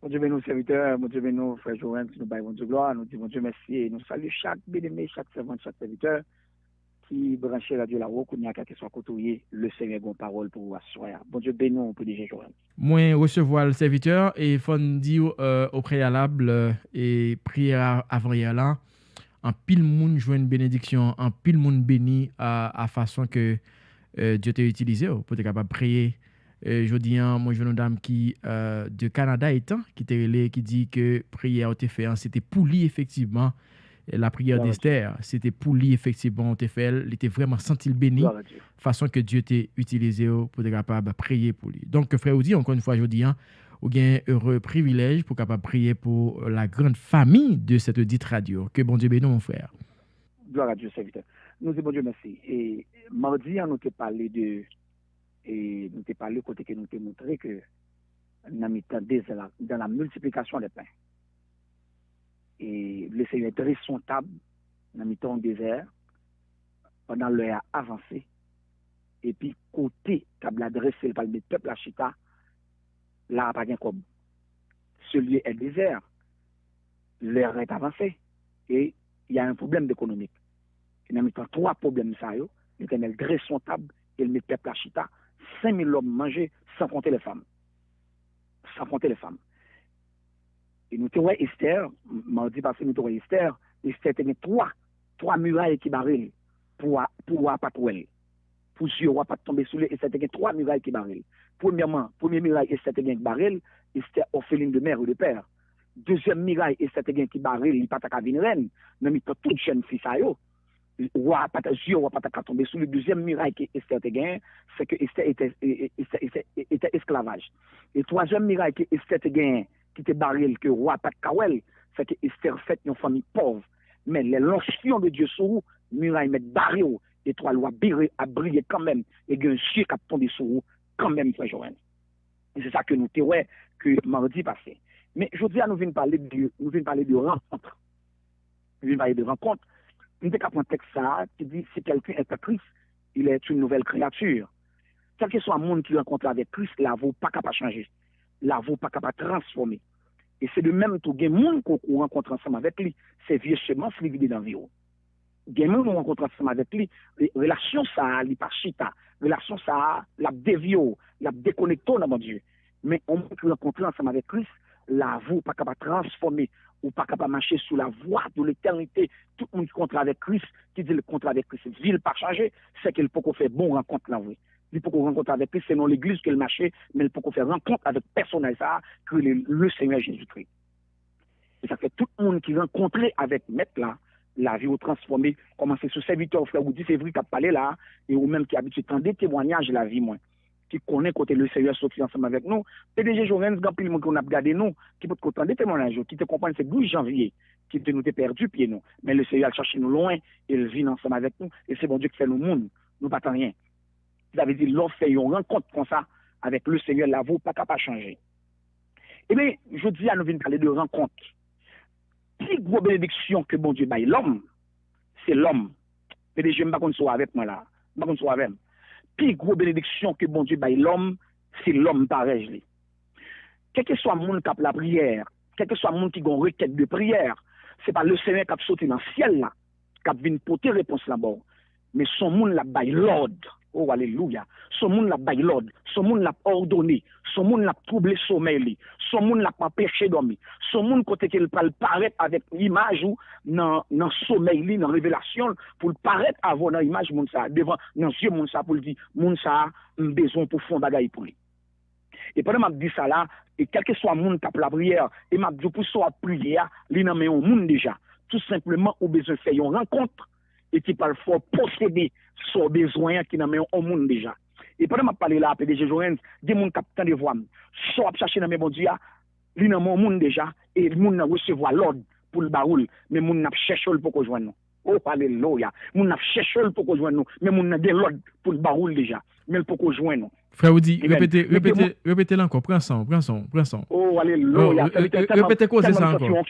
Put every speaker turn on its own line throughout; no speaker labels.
Mon Dieu, bénis nos serviteurs, mon Dieu, bénis nos frères Joël, nous baillons Dieu gloire, nous disons, mon Dieu, merci, et nous saluons chaque bien-aimé, chaque servant, chaque serviteur qui branche la Dieu là-haut, qu'on y a quelque soit côtoyé, le Seigneur a une parole pour vous assurer. Bon Dieu, bénis nous pour DJ Joël.
Moi, recevoir le serviteur et faut dire au préalable et prière avant hier là, en pile monde joue une bénédiction, en pile monde béni à façon que Dieu t'a utilisé pour être capable de prier. Je dis, moi, je veux une dame qui de Canada étant, qui dit que prière été fait, c'était pour lui effectivement. La prière d'Esther, c'était pour lui effectivement, on fait, il était vraiment senti le béni, façon que Dieu t'a utilisé pour être capable de prier pour lui. Donc, frère Oudi, encore une fois, je dis, ou bien heureux privilège pour capable prier pour la grande famille de cette dite radio. Que bon Dieu bénisse, mon frère.
Gloire à Dieu, serviteur. Nous disons bon Dieu merci. Et mardi, nous t'ai parlé de, et nous t'ai parlé côté que nous t'ai montré que dans la multiplication des pains. Et le Seigneur est responsable dans le temps désert pendant l'heure avancée. Et puis, côté table adressé par le peuple à Chita, là, pas bien comme. Ce lieu est désert, l'heure est avancée et il y a un problème économique. Il y a trois problèmes, l'Éternel est responsable et le peuple à Chita, 5000 hommes mangés sans compter les femmes. Sans compter les femmes. Et nous avons Esther, mardi passé, nous avons Esther tenait trois murailles qui barrent pour pas trouver. Pour Dieu, on pas tomber sous les, Esther tenait trois murailles qui barrent. Première muraille, Esther tenait qui barrent, Esther orpheline de mère ou de père. Deuxième muraille, Esther tenait qui barrent, il pas ta venir reine, mais il toute jeune fille ça yo. Dieu, on pas tomber sous le deuxième muraille que Esther tenait, c'est que Esther était esclavage. Et troisième muraille que Esther tenait qui te baril que roi pas de kawel, c'est que Esther fait une famille pauvre. Mais les l'onction de Dieu sur vous, muraille met baril et toi loi a brillé quand même et un ciel qui a tombé sur vous quand même, frère Joël. Et c'est ça que nous t'avons que mardi passé. Mais je dis à nous venons parler de rencontre. Nous venons parler de rencontre. Nous avons un texte ça qui dit si quelqu'un est à Christ, il est une nouvelle créature. Quel que soit le monde qui rencontre avec Christ, la vaut pas capable de changer. La vaut pas capable de transformer. Et c'est de même tout les gens qu'on rencontre ensemble avec lui, c'est vieux semences qui vivent dans la vie. Les gens qu'on rencontre ensemble avec lui, relation ça, li pas chita, relation ça, la dévio, la déconnecté dans mon Dieu. Mais on peut rencontrer ensemble avec Christ, la vaut pas capable de transformer ou pas capable de marcher sous la voie de l'éternité. Tout le monde qui rencontre avec Christ, qui dit le contrat avec Christ, ville pas changer, c'est qu'il peut faire bon rencontre là, oui. Il faut qu'on rencontre avec lui, c'est non l'église que le marché, mais il faut qu'on faire rencontre avec personnel ça, que le Seigneur Jésus-Christ. Et ça fait tout le monde qui rencontre avec Maître là, la vie au transformée, comment c'est ce serviteur frère ou 10 février qui a parlé là, et ou même qui a habitué tant des témoignages de la vie, moi, qui connaît côté le Seigneur sorti ensemble avec nous. PDG Jorenz, grand pile qu'on a regardé nous, qui peut content des témoignages, qui te comprend, c'est 12 janvier, qui te nous perdu pied nous, mais le Seigneur a cherché nous loin, et il vient ensemble avec nous, et c'est bon Dieu qui fait nous monde, nous pas rien. Ça veut dire l'on fait une rencontre comme ça avec le Seigneur, la vaut pas capable de changer. Eh bien, je dis à nous venir parler de rencontre. Plus grosse bénédiction que bon Dieu baille l'homme, c'est l'homme. Mais je ne sais pas qu'on soit avec moi là. Pas qu'on soit avec. Plus grosse bénédiction que bon Dieu baille l'homme, c'est l'homme pareil. Quel que soit le monde qui a la prière, quel que soit le monde qui a une requête de prière, c'est pas le Seigneur qui a sauté dans le ciel là, qui a venu porter réponse là-bas. Mais son monde la baille l'ordre. Oh, alléluia. Son monde l'a baillé l'ordre. Son monde l'a ordonné. Son monde l'a troublé sommeil. Son monde l'a pas péché dormi. Son monde, côté qu'il peut paraître avec l'image ou dans sommeil, dans révélation, pour le paraître avant dans l'image, moun ça, devant, dans yeux, moun ça, pour le dire, moun ça, besoin pour fond bagaille pour lui. Et pendant m'a dit ça là, et quel que soit le monde qui a la prière, et m'a dit pour soit prière, il n'a pas un monde déjà. Tout simplement, au besoin de faire une rencontre, et qui parle fort posséder son besoin qui n'a même au monde déjà. Et pendant que je parle là, PDG Jorenz, des gens qui ont des voix, soit chercher dans mes bon Dieu, il n'a au monde déjà, et le monde recevoir l'ordre pour le baroul, mais le monde n'a cherché pour qu'on joigne nous. Oh, alléluia. Le monde n'a cherché pour qu'on joigne nous, mais le monde n'a l'ordre pour le baroul déjà, mais pour qu'on joigne nous.
Frère Oudi, répétez-le encore, prends son.
Oh, alléluia.
Répétez quoi c'est ça encore.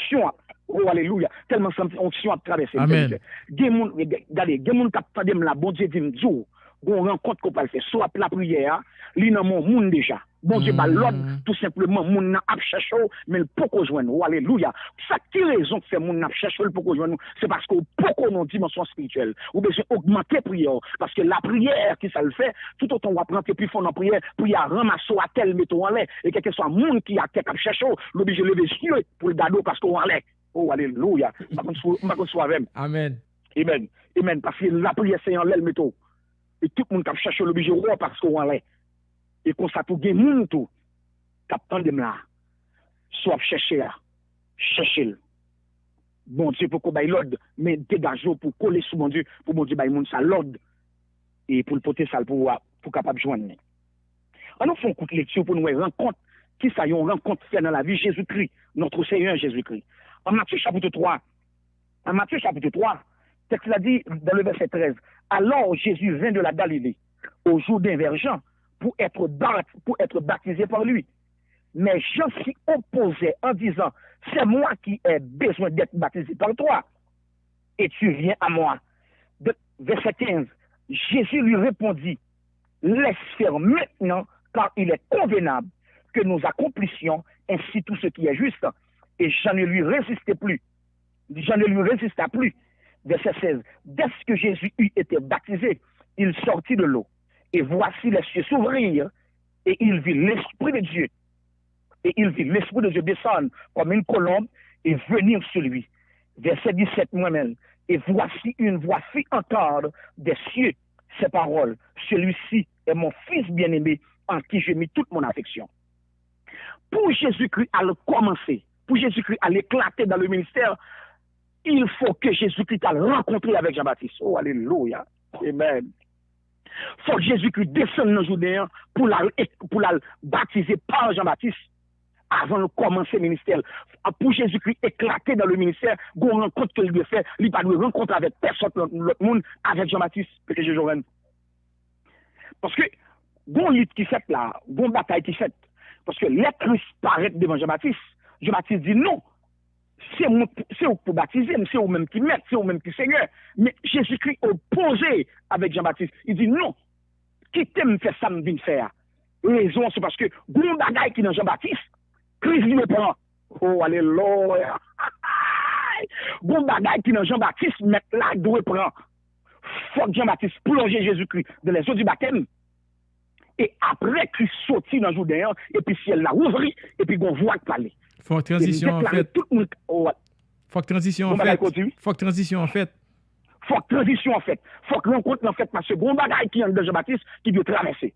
Oh, alléluia. Tellement onction à traverser.
Amen.
Regardez, des gens qui attendent la bon Dieu dit m'dou, gon rencontre qu'on peut faire soit la prière, li nan mon monde déjà. Bon Dieu, l'ordre, tout simplement, moun n'a pas cherché, mais le peut joindre. Oh, alléluia. Ça qui raison que fait moun n'a pas cherché, le peut joindre, c'est parce qu'on peut qu'on dimension spirituelle. Ou besoin augmenter prière. Parce que la prière, qui ça le fait, tout autant on va prendre puis fond en prière, prière ramasser à tel, mettons en l'air, et quel que soit moun qui a tête à chercher, l'obligé de lever yeux pour le gado parce qu'on en l'air. Oh, alléluia. Ma soit même.
Amen.
Amen. Amen. Parce que la prière, c'est en l'air, mettons. Et tout le monde qui a cherché l'obligé de roi parce qu'on en l'air. Et qu'on ça tout gagne moun tout captant de là soit chercher bon Dieu pour qu'on baille l'ordre mais dégage pour coller sous mon Dieu pour mon Dieu baille moun ça l'ordre et pour le porter ça pour capable joindre on nous fait une courte lecture pour nous rendre compte qui ça yon rencontre fait dans la vie Jésus-Christ notre Seigneur Jésus-Christ en Matthieu chapitre 3 texte l'a dit dans le verset 13 alors Jésus vint de la Galilée au Jourdain vers Jean pour être baptisé par lui. Mais Jean s'y opposait en disant, c'est moi qui ai besoin d'être baptisé par toi. Et tu viens à moi. Verset 15, Jésus lui répondit, laisse faire maintenant, car il est convenable que nous accomplissions ainsi tout ce qui est juste. Et Jean ne lui résista plus. Verset 16, dès que Jésus eut été baptisé, il sortit de l'eau. Et voici les cieux s'ouvrir, et il vit l'Esprit de Dieu. Descendre comme une colombe et venir sur lui. Verset 17, moi-même. Et voici une voix fit entendre des cieux ces paroles. Celui-ci est mon Fils bien-aimé, en qui j'ai mis toute mon affection. Pour Jésus-Christ à le commencer, pour Jésus-Christ à l'éclater dans le ministère, il faut que Jésus-Christ a rencontré avec Jean-Baptiste. Oh, alléluia. Amen. Faut que Jésus-Christ descende dans le Jourdain pour la baptiser par Jean-Baptiste avant de commencer le ministère. Pour Jésus-Christ éclater dans le ministère, il rencontre qu'il doit faire, il pas de rencontre avec personne, l'autre monde, avec Jean-Baptiste, que je joue. Parce que, bon lutte qui fait là, bon bataille qui fait, parce que les Christ paraît devant Jean-Baptiste, Jean-Baptiste dit non, c'est vous pour baptiser, c'est vous même qui met, c'est vous même qui Seigneur. Mais Jésus-Christ opposé avec Jean-Baptiste. Il dit non, quittez me faire ça, me vient faire. Raison, c'est parce que, bon bagaille qui dans Jean-Baptiste, Christ lui prend. Oh, alléluia. Bon bagaille qui dans Jean-Baptiste, mais là, doit prendre. Faut que Jean-Baptiste plonge Jésus-Christ dans les eaux du baptême. Et après, Christ sortit dans le Jourdain, et puis ciel l'a ouvert, et puis on voit parler.
Faut que transition en fait. Faut que transition en fait. Faut que transition en fait.
Faut que rencontre en fait, parce que bon bagaille qui est de Jean-Baptiste qui doit traverser.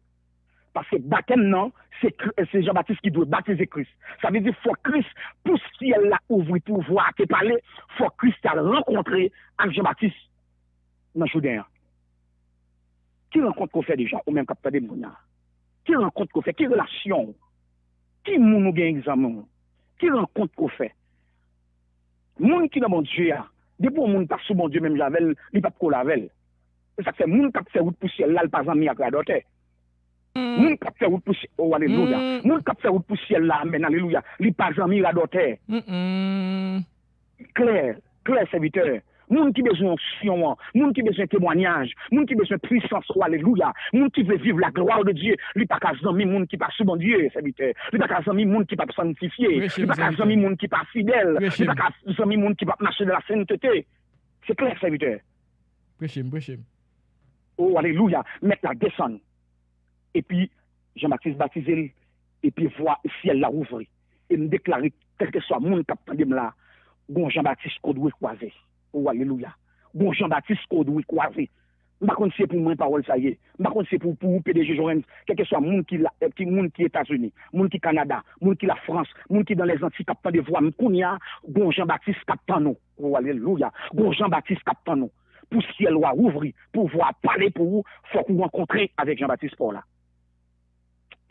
Parce que baptême, non, c'est Jean-Baptiste qui doit baptiser Christ. Ça veut dire faut Christ, pour ce ciel l'a ouvert pour voir te parler, faut Christ a rencontré avec Jean-Baptiste dans le Jourdain. Qui rencontre qu'on fait déjà, ou même capteur des mounias? Qui rencontre qu'on fait? Qui relation? Qui moun nous gagne examen? Qui rencontre qu'on fait? Moun qui dans mon Dieu, depuis moun pas sous mon Dieu même javel, il pas ko lavel. C'est ça que c'est moun qui fait route pour ciel là, il pas ami à gradoter. Moun qui fait route pour ciel, oh alléluia. Moun qui fait route pour ciel là, amen alléluia, il pas ami à gradoter. Clair serviteur. Moun qui besoin d'onction, moun qui besoin de témoignage, moun qui besoin de puissance, oh, alléluia. Moun qui veut vivre la gloire de Dieu, lui pas qu'à zami moun qui pas sous bon Dieu, serviteur. Lui pas qu'à zami moun qui pas sanctifié, lui pas qu'à zami moun qui pas fidèle, lui pas qu'à zami moun qui pas marcher de la sainteté. C'est clair, serviteur.
Prêchez.
Oh, alléluia. Mettre la descendre. Et puis, Jean-Baptiste baptisé, et puis voir ciel la ouvrir. Et me déclarer, quel que soit moun qui a là, bon Jean-Baptiste qu'on doit croiser. Oh, alléluia. Bon Jean-Baptiste qu'on doit croiser. Je ne sais pas si c'est pour moi parole ça y est. Je ne sais pas si c'est pour PDG Jorenz, quel que soit moun qui États-Unis, moun qui Canada, moun qui la France, moun qui dans les Antilles captant de voix, m'kounya, bon Jean-Baptiste captant nous. Oh, alléluia. Bon Jean-Baptiste captant nous. Pour ciel loi ouvrir, pour voir parler pour vous, faut qu'on rencontre avec Jean-Baptiste Paul là.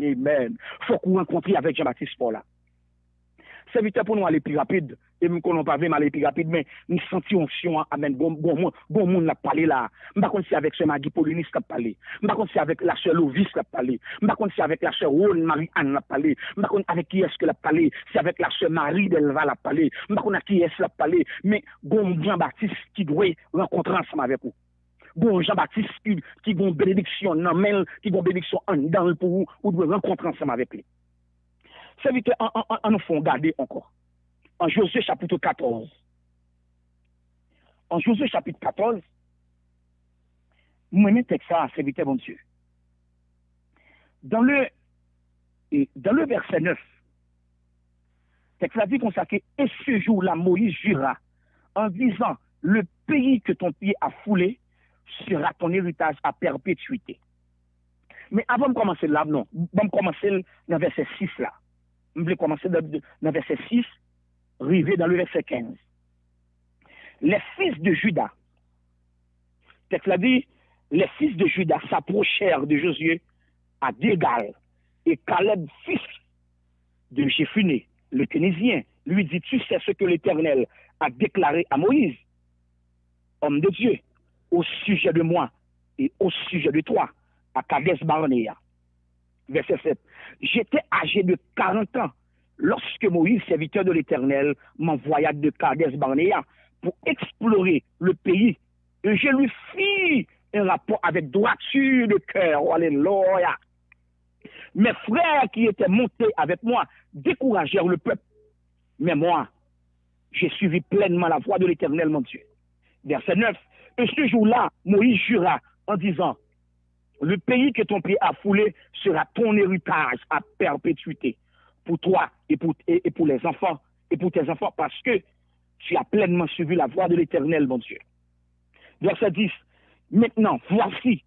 Amen. Faut qu'on rencontre avec Jean-Baptiste Paul là. Serviteur pour nous aller plus rapide, et nous ne pas vraiment aller plus rapide, mais nous sentons onction, amen, bon monde l'a parlé là. Je ne sais pas si c'est avec ce Maggie Paulinis qui a parlé. Je ne sais pas si c'est avec la sœur Lovis qui a parlé. Je ne sais pas si c'est avec la sœur Rose Marie-Anne qui a parlé. Je ne sais pas avec qui est-ce qu'elle a parlé. C'est avec la sœur Marie Delva qui a parlé. Je ne sais pas qui est-ce qu'elle a parlé. Mais bon Jean-Baptiste qui doit rencontrer ensemble avec vous. bon Jean-Baptiste qui gon bénédiction nan men, qui gon bénédiction en dans pour ou doit rencontrer ensemble avec lui. Serviteur, en nous font garder encore. En Josué chapitre 14. En Josué chapitre 14, moi-même texte ça, serviteur bon Dieu. Dans le verset 9, texte la dit consacré, et ce jour-là, Moïse jura en disant, le pays que ton pied a foulé sera ton héritage à perpétuité. Mais avant de commencer là, non, je vais commencer dans le verset 6 là. Je vais commencer dans le verset 6, arriver dans le verset 15. Les fils de Juda, texte la dit, les fils de Juda s'approchèrent de Josué à Gilgal, et Caleb, fils de Jéphuné, le Kénésien, lui dit, tu sais ce que l'Éternel a déclaré à Moïse, homme de Dieu, au sujet de moi et au sujet de toi, à Kadesh Barnéa. Verset 7. J'étais âgé de 40 ans lorsque Moïse, serviteur de l'Éternel, m'envoya de Kadesh Barnéa pour explorer le pays, et je lui fis un rapport avec droiture de cœur. Oh, alléluia. Mes frères qui étaient montés avec moi découragèrent le peuple. Mais moi, j'ai suivi pleinement la voie de l'Éternel, mon Dieu. Verset 9. Et ce jour-là, Moïse jura en disant, le pays que ton pied a foulé sera ton héritage à perpétuité pour toi et pour les enfants et pour tes enfants parce que tu as pleinement suivi la voie de l'Éternel, mon Dieu. Verset 10. Maintenant, voici,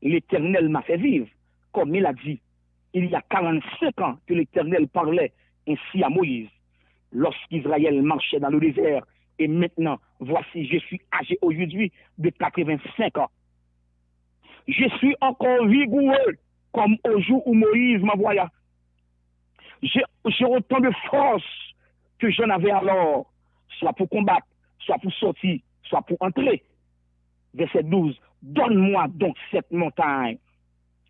l'Éternel m'a fait vivre, comme il a dit. Il y a 45 ans que l'Éternel parlait ainsi à Moïse, lorsqu'Israël marchait dans le désert. Et maintenant, voici, je suis âgé aujourd'hui de 85 ans. Je suis encore vigoureux, comme au jour où Moïse m'envoya. J'ai autant de force que j'en avais alors, soit pour combattre, soit pour sortir, soit pour entrer. Verset 12. Donne-moi donc cette montagne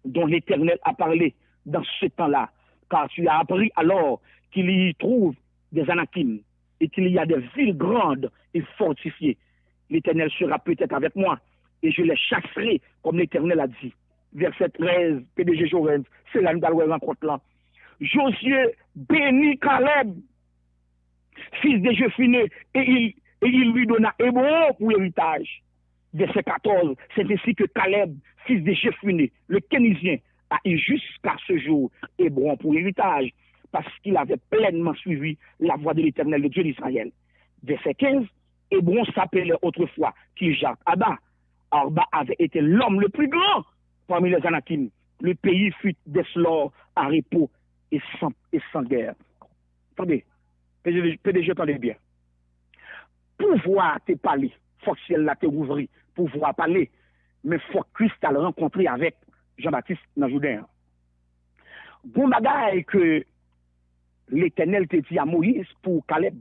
dont l'Éternel a parlé dans ce temps-là, car tu as appris alors qu'il y trouve des Anakim et qu'il y a des villes grandes et fortifiées. L'Éternel sera peut-être avec moi et je les chasserai comme l'Éternel a dit. Verset 13, PDG Jorenz, c'est là que nous allons rencontrer là. Josué bénit Caleb, fils de Jéphuné, et il lui donna Hébron pour héritage. Verset 14, c'est ainsi que Caleb, fils de Jéphuné, le Kénésien, a eu jusqu'à ce jour Hébron pour héritage, parce qu'il avait pleinement suivi la voie de l'Éternel, le Dieu d'Israël. Verset 15, Hébron s'appelait autrefois Kirjat Arba. Arba avait été l'homme le plus grand parmi les Anakim. Le pays fut désolé à repos et sans guerre. Attendez, PDG, attendez bien. Pouvoir te parler, faut que ciel là te ouvrir, pouvoir parler, mais faut que Christ a rencontré avec Jean-Baptiste dans Jourdain. Bon bagaille que l'Éternel te dit à Moïse pour Caleb.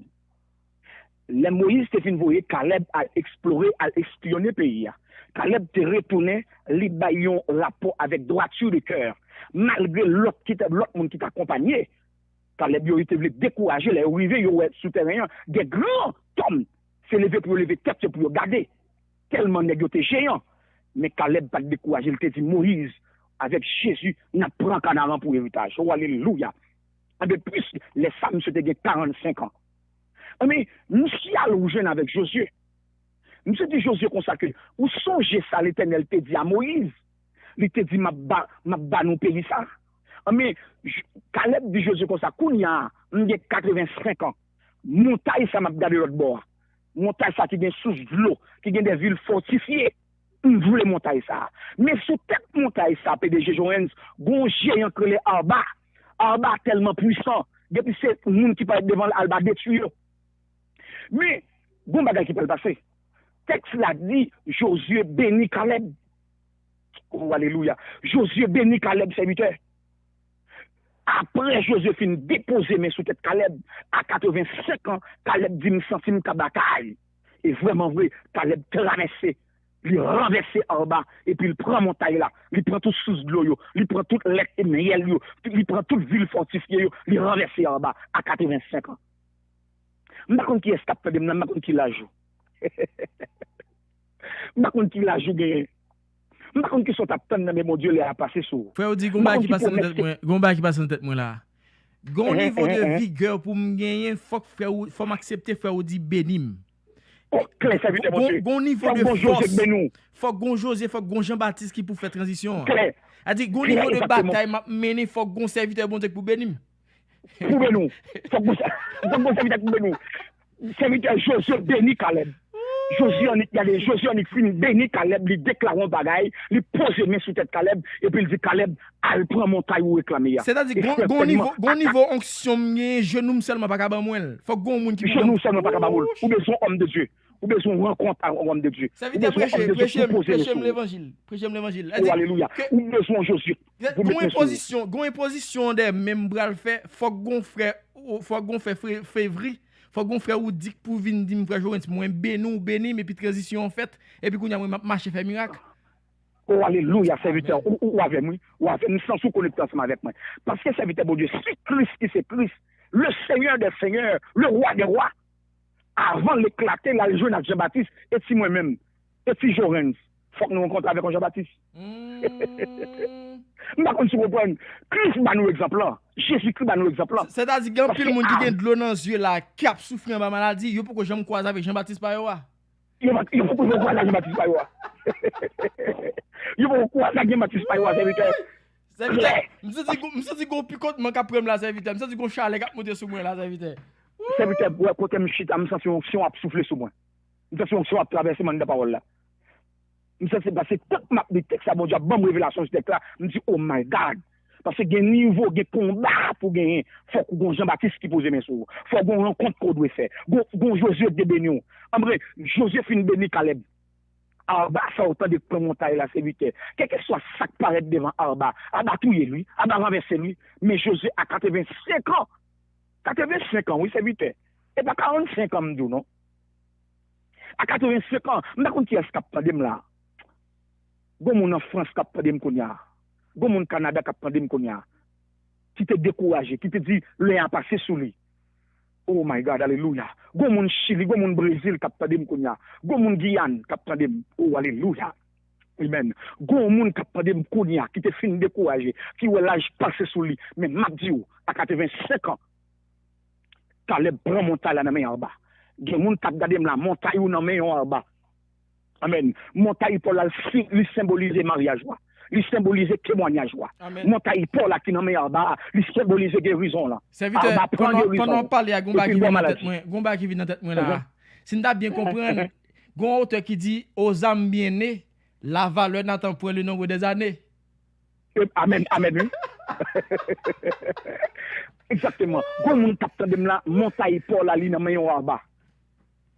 Les Moïse te fin voyer Caleb à explorer, à espionner le pays. Caleb te retourné, li bayon rapport avec droiture de cœur. Malgré l'autre monde qui t'accompagnait, Caleb yo était décourager les arrivés yo souterrain des grands hommes se lever pour lever tête pour garder tellement négocié géant. Mais Caleb pas décourager, il te dit Moïse avec Jésus n'a prend Canaan pour héritage. Oh alléluia. De plus les femmes c'était 45 ans. Mais nous si allons jeune avec Josué. Nous dit Josué consacré. Ou songez ça l'Éternel te dit à Moïse. Il te dit m'a ba nous pays ça. Mais Caleb dit Josué comme ça kounya, m'gè 85 ans. Montagne ça m'a gardé l'autre bord. Montagne ça qui gagne sous l'eau, qui gagne des villes fortifiées. On voulait montagne ça. Mais sous tête montagne ça PDG Joens, gon géant que les Arba. Arba tellement puissant. Depuis c'est monde qui parle devant l'Alba détruire. Mais bon bagage qui peut passer. Texte l'a dit Josué bénit Caleb. Oh alléluia. Josué bénit Caleb serviteur. Après Joséphine déposé mes sous tête Caleb à 85 ans, Caleb dit me sentir ta bataille. Et vraiment vrai, Caleb traversé, il renversé en bas et puis il prend montagne là, il prend tout sous de l'eau, il prend toute lait et miel, il prend toute ville fortifiée, il renversé en bas à 85 ans. Je ne sais pas qui est capable de me qui la joue. Je ne sais pas qui la joue. M'pa konn qui sont attendre mais mon Dieu les a passé sur.
Frère dit Gomba qui passe dans tête moi, Gomba qui passe dans tête moi là. Gon niveau de vigueur pour me gagner, faut m'accepter frère dit bénim.
Claire serviteur mon Dieu.
Gon niveau de force. Faut gon José, faut gon Jean-Baptiste qui pour faire transition.
Claire.
A dit gon niveau de bataille m'a mené faut gon serviteur bon Dieu pour bénim.
Pour bénou. Faut gon serviteur pour bénou. Serviteur José béni Caleb. Josué en fin béni Caleb, lui déclare un bagaille, lui pose main sur tête Caleb, et puis il dit Caleb, elle prend montagne ou réclamer.
C'est-à-dire, gon niveau onction, genou seulement pas capable moi. Faut gon moun qui
genou seulement pas capable moi. Ou besoin homme de Dieu. Ou besoin rencontre un homme de Dieu.
Ça veut dire prêcher l'évangile. Prêcher l'évangile.
Oh, alléluia. Ou besoin Josué.
Gon imposition des même bral fait, faut gon frère, faut gon fait février. Faut qu'on frère ou dit pour venir dire frère Joël moi béni mais puis transition en fait et puis qu'on a marché faire miracle.
Oh alléluia serviteur ou avec moi ou avec nous sans sous connecter ensemble avec moi parce que serviteur bon Dieu c'est Christ qui c'est Christ le Seigneur des seigneurs le roi des rois avant l'éclater là le jeune à Jean-Baptiste et si moi-même et si Joël faut que nous rencontre avec Jean-Baptiste. M'a kon si comprendre Christ ba nous exemple là Jésus-Christ ba nous exemple là
c'est-à-dire grand pile monde qui gen de l'eau dans yeux là cap souffrir ba maladie yo pourquoi j'aime croiser avec Jean-Baptiste Payowa
yo pourquoi je croiser avec Jean-Baptiste Payowa yo pourquoi croiser avec Jean-Baptiste Payowa serviteur
m'se dit go picote man ka prendre la serviteur m'se dit go chalet cap monter sur moi la serviteur
serviteur côté me chita me sens onction a souffler sur moi me sens onction a traverser man de parole là. Ça c'est passé tout map de texte à bon Dieu bonne révélation ce texte là me dit oh my god parce que gen niveau gen combat pour gagner faut que Jean-Baptiste qui pose mes sous faut qu'on rencontre qu'on doit faire gon Josué de bénio André Joséphine béni Caleb Arba ça autant de montagne là serviteur quel que soit ça qui paraît devant Arba touyer lui Arba renverser lui mais Josué a 85 ans oui serviteur et pas 45 ans m'dou non à 85 ans m'pa konn qui est cap pandem là gon moun en France k'ap pandem konya gon moun Canada k'ap pandem konya qui te découragé qui te dit le a passé sous lui oh my god alléluia gon moun Chili gon moun Brésil k'ap pandem konya gon moun Guyane k'ap pandem oh alléluia amen gon moun k'ap pandem konya qui te fin découragé qui ouais l'âge passé sous lui mais m'a dit à 85 ans Caleb prend montagne là dans main en bas gen moun k'ap gade la montagne ou dans main en bas. Amen. Montagne Paul lui symboliser mariage, lui symboliser témoignage. Montagne Paul qui dans meilleur bas, lui symboliser guérison là.
Serviteur, pendant parler à Gomba qui vient dans tête moi, Gomba qui vient dans tête moi là. Si nous bien comprendre, gon auteur qui dit aux âmes bien-nées, la valeur n'attend point le nombre des années.
Amen, amen. Exactement. Gon moun tap tandem là, montagne Paul là li dans meilleur bas.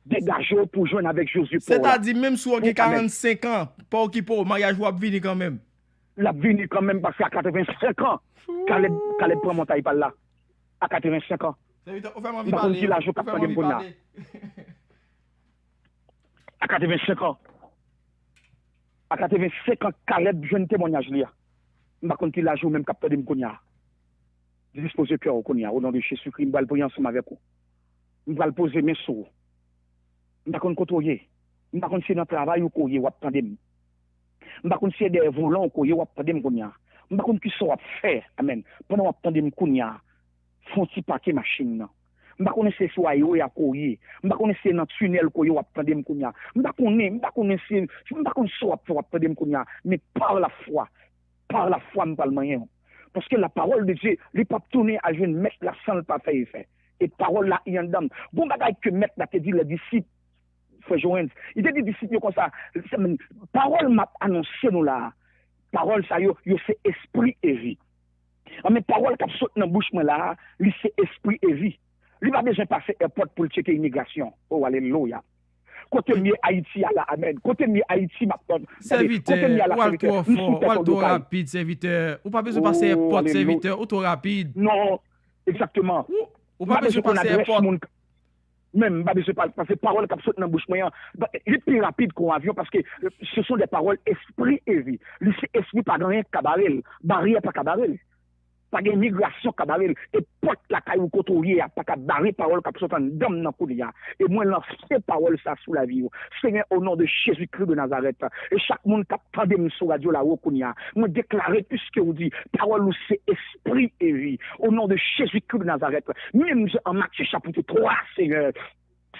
Dégagez pour joindre avec Jésus.
C'est-à-dire, même si on a 45 ans, pas qui pour mariage, va venir quand même.
La venir quand même parce qu'à 85 ans, Caleb prend montagne par là. À 85 ans. À 85 ans. À 85 ans, Caleb jeune témoignage là. Je ne sais pas si même capteur de Mkonia. Je dispose le cœur au Konia, au nom de Jésus-Christ, je vais le prier ensemble avec vous. Je vais le poser mes sous. Je ne sais pas si je ne sais pas si dans le travail ou si je ne sais pas si c'est des volants ou si je ne sais pas si je ne sais pas si ça faire. Amen. Pendant que je ne font petit paquet machine. Je ne sais pas si c'est yo ya koye. Je ne sais pas si c'est dans tunnel ko yo attendem konya. Je ne sais pas si ça attendem konya. Mais par la foi, me parle moyen. Parce que la parole de Dieu, il pas tourner à jeune mettre la sans pas faire effet. Et parole là il y en dame. Bon bagay que mettre là te dit les disciples frère Joël. Il te dit disciples comme ça, parole m'a annoncé nous là. Parole ça yo c'est esprit et vie. Mais parole qui saute dans bouche moi là, lui c'est esprit et vie. Lui pas besoin passer airport pour checker immigration. Oh alléluia. Côté mieux Haïti là, amen. Côté mieux Haïti maintenant.
Serviteur, ou trop rapide serviteur. Ou pas besoin passer airport serviteur, ou trop rapide.
Non, exactement.
Ou pas besoin passer airport.
Même pas besoin parce que parole qui saute dans bouche moi, il est plus rapide qu'un avion parce que ce sont des paroles esprit et vie. Lui c'est esprit pas rien cabaret, barrière pas cabaret. pas de migration qui barré et porte la caillou côtoyer pas qu'à barrer parole qui sont en dame dans kounia et moi lancer parole ça sous la vie Seigneur au nom de Jésus-Christ de Nazareth et chaque monde qui attend sur radio là kounia moi déclarer puisque vous dit parole c'est esprit et vie au nom de Jésus-Christ de Nazareth même en Matthieu chapitre 3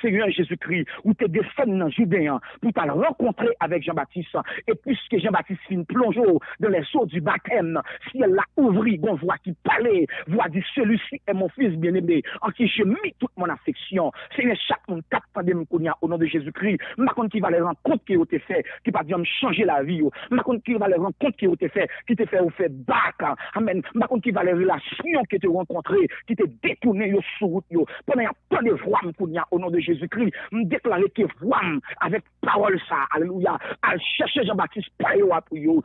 Seigneur Jésus-Christ, où tu descendu dans Judéen pour te rencontrer avec Jean-Baptiste. Et puisque Jean-Baptiste finit plongé dans les eaux du baptême, si elle l'a ouvert, bon voix qui parlait, voix dit celui-ci est mon fils bien-aimé, en qui j'ai mis toute mon affection. Seigneur, chaque monde capte de au nom de Jésus-Christ. Ma compte qui va les rencontres qui ont été faites, qui va dire changer la vie. Ma compte qui va les rencontres qui ont été faites, qui te fait ou fait bac. Amen. Ma compte qui va les relations qui te rencontrées, qui te détourné sur route. Pendant tant de voix au nom de Jésus-Christ, me déclarer que voix avec parole ça, alléluia, à chercher Jean-Baptiste Payo pour yo.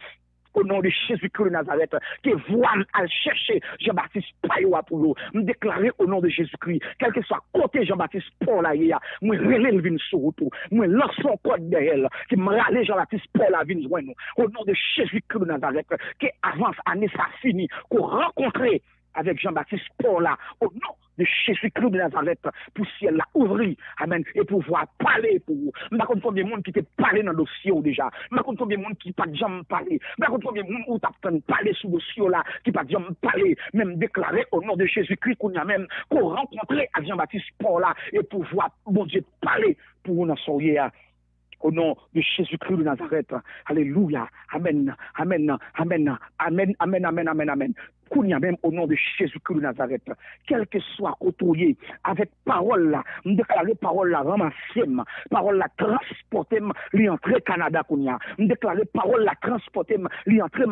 Au nom de Jésus-Christ de Nazareth, que voix à chercher Jean-Baptiste Payo pour yo. Me déclarer au nom de Jésus-Christ, quel que soit côté Jean-Baptiste Paul là, moi relève vin sur route, moi lance son code derrière, qui me râle Jean-Baptiste Paul là vin joindre. Au nom de Jésus-Christ de Nazareth, que avance année ça fini, qu'on rencontre avec Jean-Baptiste Paul là, au nom de Jésus-Christ de Nazareth, pour ciel la ouvrir, amen, et pouvoir parler pour vous. Je ne sais pas combien de monde qui te parlé dans le dossier déjà. Je ne sais pas combien de monde qui pas jamais parlé. Je ne sais pas combien de monde où tu as parlé sur le dossier là, qui pas jamais parlé, même déclaré au nom de Jésus-Christ qu'on a même, qu'on rencontrait à Jean-Baptiste Paul là, et pouvoir, bon Dieu, parler pour vous dans son au nom de Jésus-Christ de Nazareth. Alléluia. Amen. Amen. Amen. Amen. Amen. Amen. Amen. Amen. Qu'on y a même au nom de Jésus-Christ de Nazareth, quel que soit côtoyé, avec parole là, me déclarer parole là, ramasser, parole là, transporter, lui entrer Canada, qu'on y a, me déclarer parole là, transporter, lui entrer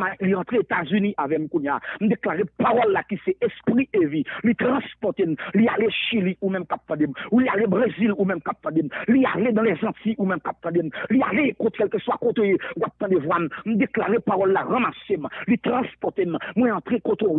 États-Unis avec qu'on y a, me déclarer parole là, qui c'est esprit et vie, lui transporter, lui aller Chili ou même Cap Fadem, lui aller Brésil ou même Cap Fadem, lui aller dans les Antilles ou même Cap Fadem, lui aller contre quel que soit côtoyé, ou attendre voir, me déclarer parole là, ramasser, lui transporter, moi entrer côtoyé,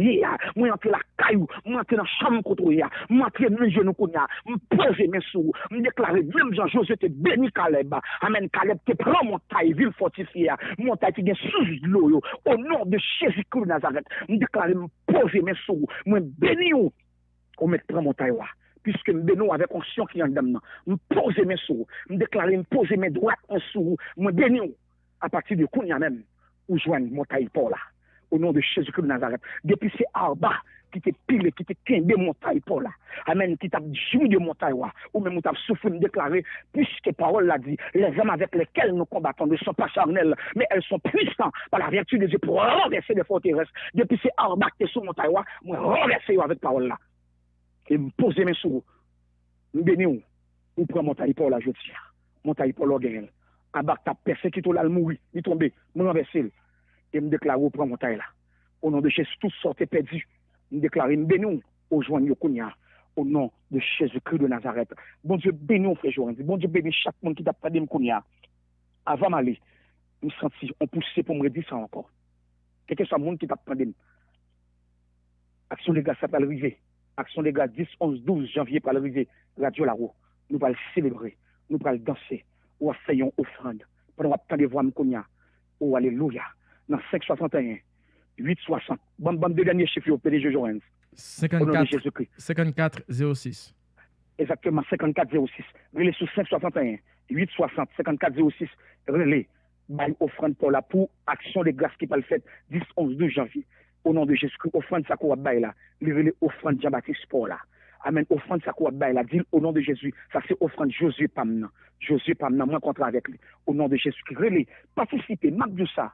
moi entrer la caillou, moi entrer dans la chambre côtoyé, moi entrer dans les genoux konya, me poser mes sous, me déclarer même Jean-José te béni Caleb, amen Caleb te prend montagne ville fortifiée, montagne qui gagne sous l'eau, au nom de Jésus-Christ de Nazareth, me déclarer me poser mes sous, moi béni ou me prend montagne puisque me béni avec onction qui en dame, me poser mes sous, me déclarer me poser mes droites en sous, moi béni ou à partir de konya même ou joindre montagne Paul là. Au nom de Jésus-Christ de Nazareth. Depuis ces arbres qui te pile, qui te quimbe montagne pour là. Amen. Qui t'a joui de montagne, ou même qui t'a souffert de déclarer, puisque parole l'a dit, les hommes avec lesquels nous combattons ne sont pas charnels, mais elles sont puissantes par la vertu de Dieu pour renverser les forteresses. Depuis ces arbres qui sont sur montagne, moi renverser avec parole là. Et me poser mes sous. Me bénis ou prends montagne pour là, je dis. Montagne pour l'orgueil. Abac t'a persécuté là, le mourir, il tombe, me renverser. Et me déclare au prend montagne là. Au nom de Jésus, tout sorte perdu. Me déclare, me bénis au joint Yokunia. Au nom de Jésus-Christ de Nazareth. Bon Dieu, bénis frère Joël. Bon Dieu, bénis chaque monde qui t'a pas de Kounia. Avant d'aller, je me sens on pousse pour me redire ça encore. Quel que soit le monde qui t'a pas de Action des gars, ça va arriver. Action des gars, 10, 11, 12 janvier, va arriver. Radio Laro. Nous allons célébrer. Nous allons danser. Ou faire une offrande. Pendant que nous allons Kounia. Oh, alléluia. Dans 561, 860. Bon, deux derniers chiffres au PDG Joël.
54 06.
Exactement, 54 06. Relais sur 561, 860, 54 06. Relais. Bail offrande pour la pour action de grâce qui va le faire 10, 11, 12 janvier. Au nom de Jésus-Christ, offrande ça qu'on va là. Relais offrande Jean-Baptiste pour là. Amen. Offrande ça qu'on va là. Dit au nom de Jésus. Ça c'est offrande Josué Pamna. Josué Pamna, moi contre avec lui. Au nom de Jésus-Christ. Relais. Participez. Marque de ça.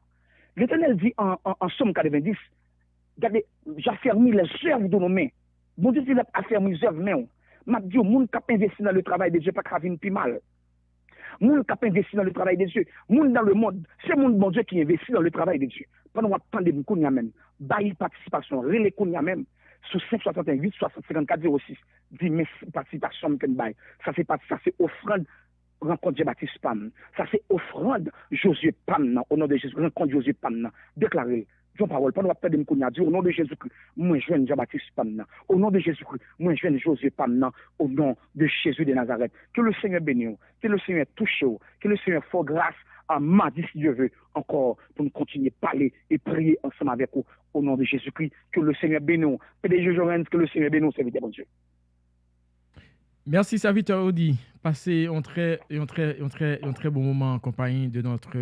L'Éternel dit en Somme 90, regardez, j'affermis les œuvres de nos mains. Bon Dieu, il a affermi les œuvres de nos mains. M'a dit, moun qui a investi dans le travail de Dieu, pas qu'à venir plus mal. Moun qui a investi dans le travail de Dieu, moun dans le monde, c'est moun bon Dieu qui investit dans le travail de Dieu. Pendant qu'on attend des kounya même, bail participation, relais kounya même, sur 568, 60, 54, 06, dit, mais participation, ça c'est offrande. Rencontre Jean-Baptiste Pam. Ça c'est offrande Josué Pam au nom de Jésus. Rencontre Josué Pam. Déclaré. Jean parole. Pendant que nous avons dit au nom de Jésus-Christ, moi je viens Jean-Baptiste Pam. Au nom de Jésus-Christ, moi je viens Josué Pam. Au nom de Jésus de Nazareth. Que le Seigneur bénisse. Que le Seigneur touche. Que le Seigneur fasse grâce à mardi, si Dieu veut, encore, pour nous continuer à parler et prier ensemble avec vous, au nom de Jésus-Christ. Que le Seigneur bénisse. PDG Jorenz, que le Seigneur bénisse, serviteur bon Dieu.
Merci, serviteur Audi. Passez un très bon moment en compagnie de notre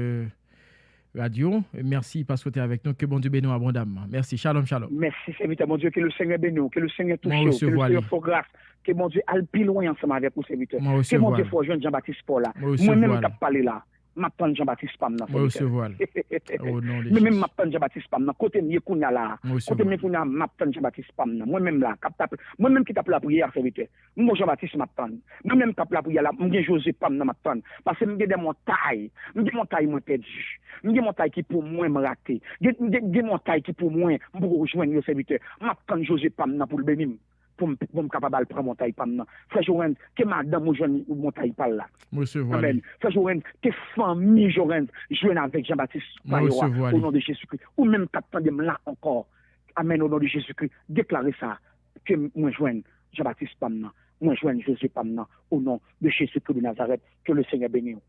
radio. Merci parce que tu es avec nous. Que bon Dieu bénisse abondamment. Merci. Shalom, shalom.
Merci, serviteur mon Dieu. Que le Seigneur bénisse, que le Seigneur touche, que le
recevoir
Seigneur fasse grâce. Que mon Dieu aille plus loin ensemble avec vous, serviteur.
Moi
Que
recevoir
mon Dieu fasse joindre Jean-Baptiste Paul là.
Moi recevoir
Moi-même qui parlé là. M'attend Jean-Baptiste Pam là.
Moi recevoir au nom de
Moi-même
Jésus.
m'attend Jean-Baptiste Pam là. Côté mieux qu'on a là.
Moi
Côté mieux qu'on a m'attend Jean-Baptiste Pam là. Moi-même là, moi-même qui tape la prière, serviteur. Moi Jean-Baptiste m'attend. Moi-même tape la prière là. Moi José Pam là m'attend. Parce que m'ai des montagnes. M'ai montagne moi perdu. M'ai montagne qui pour moi me rater. Des montagnes qui pour moi pour rejoindre le serviteur. M'attend José Pam là pour le bénir. Pour me capable de prendre mon taille pam nan. Frère Jorenz, que madame jeune mon taille pas là. Amen. Frère Jorenz, que famille Jorenz joue avec Jean-Baptiste Payoua au nom de Jésus-Christ. Ou même t'attendez là encore. Amen au nom de Jésus-Christ. Déclarez ça que moi joigne Jean-Baptiste pam nan. Moi joigne Jésus pam nan au nom de Jésus-Christ de Nazareth. Que le Seigneur bénisse.